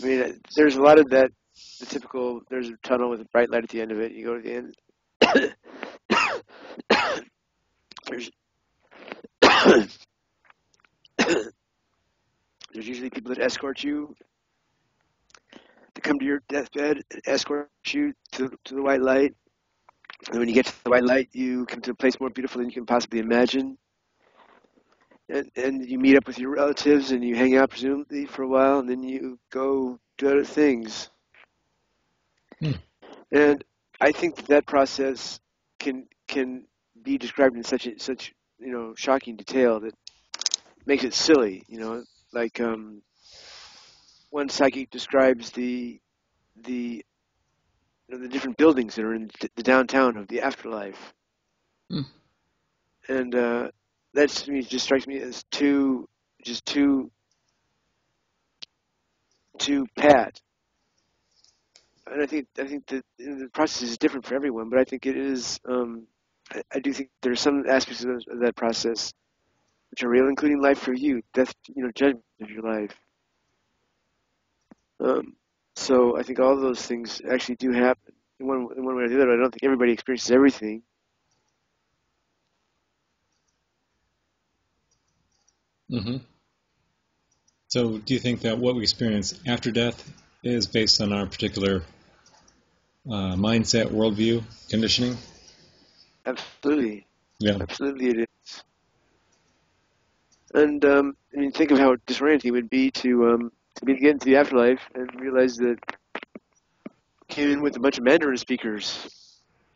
I mean, there's a lot of that. The typical, there's a tunnel with a bright light at the end of it. You go to the end. there's there's usually people that escort you to come to your deathbed, and escort you to the white light. And when you get to the white light, you come to a place more beautiful than you can possibly imagine. And you meet up with your relatives and you hang out presumably for a while, and then you go do other things. Hmm. And I think that process can be described in such shocking detail that makes it silly. Like one psychic describes the the different buildings that are in the downtown of the afterlife, Hmm. and that to me just strikes me as too pat. And I think that the process is different for everyone, but I think it is. I do think there are some aspects of that process which are real, including life for you, death, judgment of your life. Um, so I think all of those things actually do happen in one way or the other. I don't think everybody experiences everything. Mm-hmm. So do you think that what we experience after death is based on our particular mindset, worldview, conditioning? Absolutely, Yeah. absolutely, it is. And I mean, think of how disorienting it would be to be get into the afterlife and realize that you came in with a bunch of Mandarin speakers.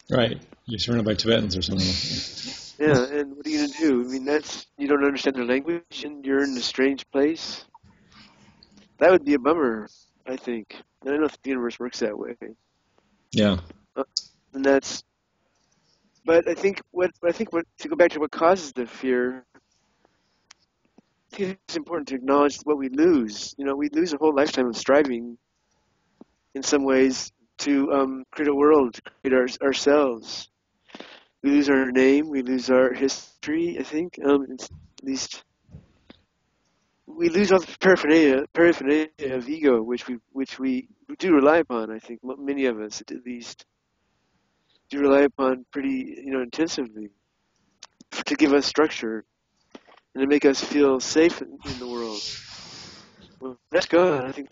Right. You're surrounded by Tibetans or something. Yeah, and what are you gonna do? I mean, that's you don't understand their language and you're in a strange place. That would be a bummer, I think. And I don't think the universe works that way. Yeah. Uh, and that's, but I think what to go back to what causes the fear. I think it's important to acknowledge what we lose. We lose a whole lifetime of striving in some ways to create a world, to create ourselves. We lose our name, we lose our history. I think, at least we lose all the paraphernalia of ego, which we do rely upon. I think many of us, at least, do rely upon pretty intensively to give us structure and to make us feel safe in the world. Well, that's gone. I think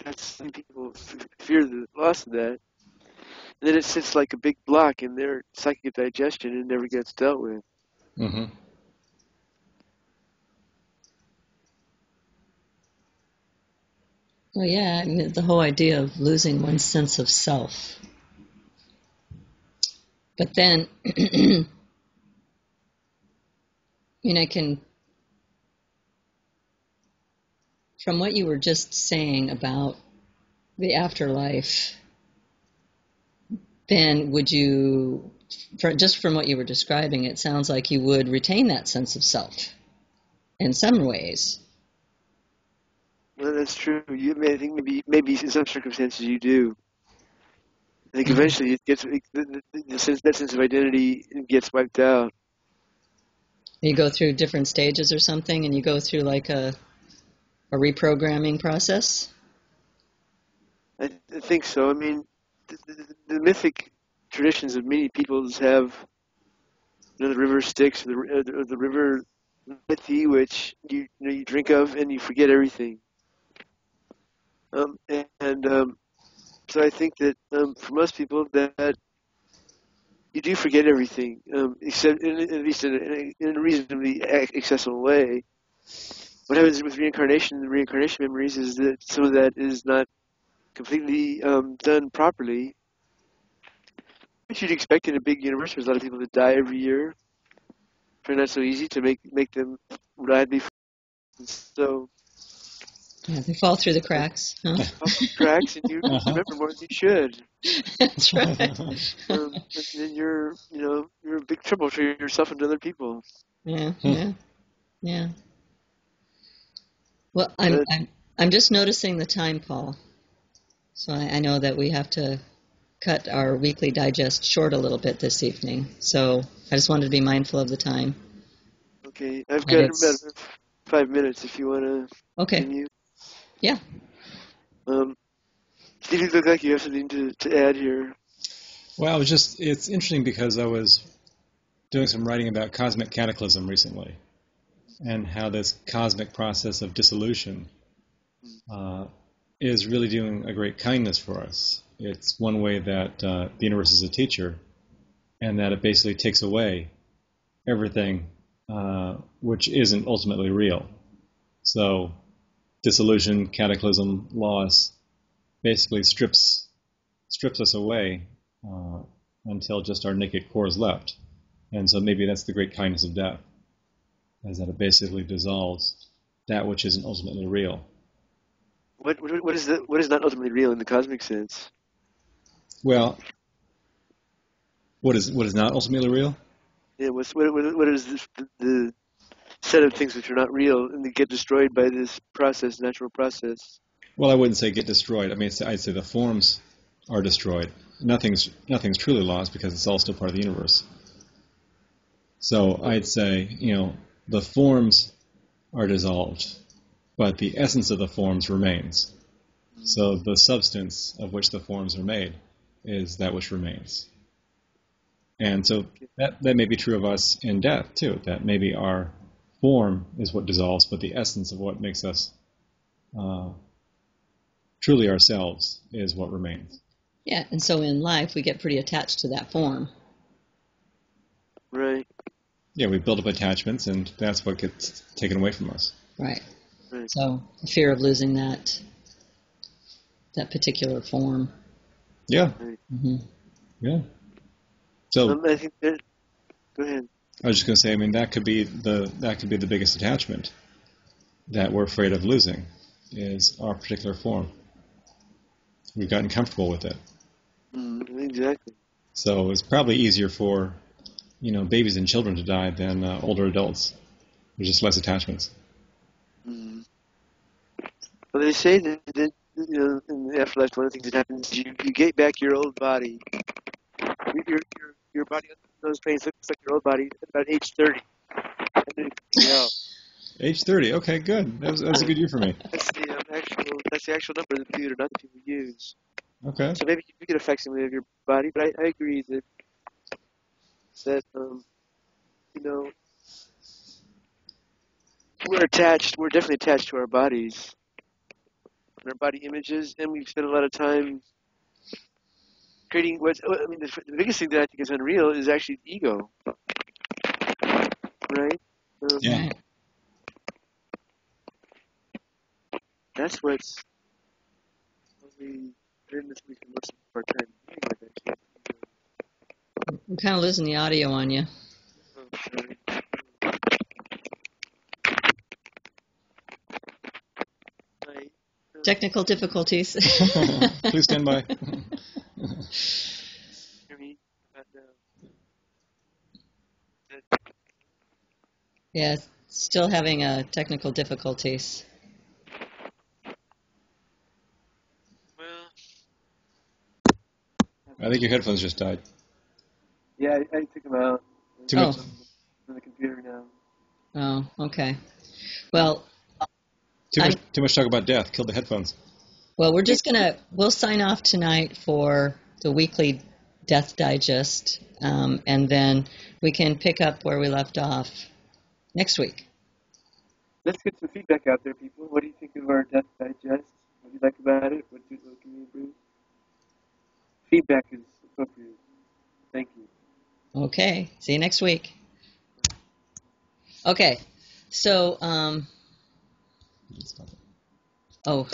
people fear the loss of that. And then it sits like a big block in their psychic digestion and never gets dealt with. Mm-hmm. Well, yeah, I mean, the whole idea of losing one's sense of self. But then, I mean, from what you were just saying about the afterlife, then just from what you were describing, it sounds like you would retain that sense of self in some ways. Well, that's true. I think maybe in some circumstances you do. I think Mhm. eventually that sense of identity gets wiped out. You go through different stages or something, and you go through like a reprogramming process. I think so. I mean, the mythic traditions of many peoples have the river Styx, or the river Lethe, which you drink of and you forget everything. And so I think that for most people that you do forget everything, except at least in a reasonably accessible way. What happens with reincarnation and reincarnation memories is that some of that is not completely done properly, which you'd expect in a big universe. There's a lot of people that die every year. Probably not so easy to make them reliably. So Yeah, they fall through the cracks, huh? off the tracks, and you Uh-huh. remember more than you should. That's right. And then you're in big trouble for yourself and other people. Yeah, yeah, yeah. Well, I'm But I'm I'm just noticing the time, Paul. So I know that we have to cut our weekly digest short a little bit this evening. So I just wanted to be mindful of the time. okay, I've And got about it's 5 minutes if you want to okay. continue. Yeah. Um, Steve, you look like you have something to add here. Well, it's interesting because I was doing some writing about cosmic cataclysm recently and how this cosmic process of dissolution is really doing a great kindness for us. It's one way that the universe is a teacher, and that it basically takes away everything which isn't ultimately real. So dissolution, cataclysm, loss basically strips us away until just our naked core is left. And so maybe that's the great kindness of death, is that it basically dissolves that which isn't ultimately real. What is not ultimately real in the cosmic sense? Well, what is not ultimately real? Yeah, what is the set of things which are not real and they get destroyed by this process, natural process? Well, I wouldn't say get destroyed. I mean, I'd say the forms are destroyed. Nothing's truly lost because it's all still part of the universe. So I'd say, the forms are dissolved, but the essence of the forms remains. So the substance of which the forms are made is that which remains. And so that may be true of us in death, too, that maybe our form is what dissolves, but the essence of what makes us truly ourselves is what remains. Yeah, and so in life we get pretty attached to that form. Right. Yeah, we build up attachments, and that's what gets taken away from us. Right. Right. So the fear of losing that particular form. Yeah. Right. Mm-hmm. Yeah. So I think that. Go ahead. I was just going to say, I mean, that could be the biggest attachment that we're afraid of losing, is our particular form. We've gotten comfortable with it. Exactly. So it's probably easier for, babies and children to die than older adults. There's just less attachments. Mm. Well, they say that in the afterlife, one of the things that happens is you get back your old body. Your body on those planes looks like your old body at about age 30. And then Age 30. Okay, good. That was a good year for me. That's the actual number of the computer, not the people use. Okay. So maybe you get a facsimile of your body, but I agree that we're definitely attached to our bodies, and our body images, and we spend a lot of time creating the biggest thing that I think is unreal is actually ego, right? Yeah. Right. That's what's we spend most of our time dealing with, actually. I'm kind of losing the audio on you. Oh, sorry. Technical difficulties. Please stand by. Hear me? Yeah, still having technical difficulties. Well, I think your headphones just died. yeah, I took them out. Too Oh. much. On the computer now. Oh, okay. Well, Too much talk about death. Killed the headphones. well, we'll sign off tonight for the weekly Death Digest, and then we can pick up where we left off next week. Let's get some feedback out there, people. What do you think of our Death Digest? What do you like about it? What can we improve? Feedback is appropriate. Thank you. Okay. See you next week. Okay. So, oh.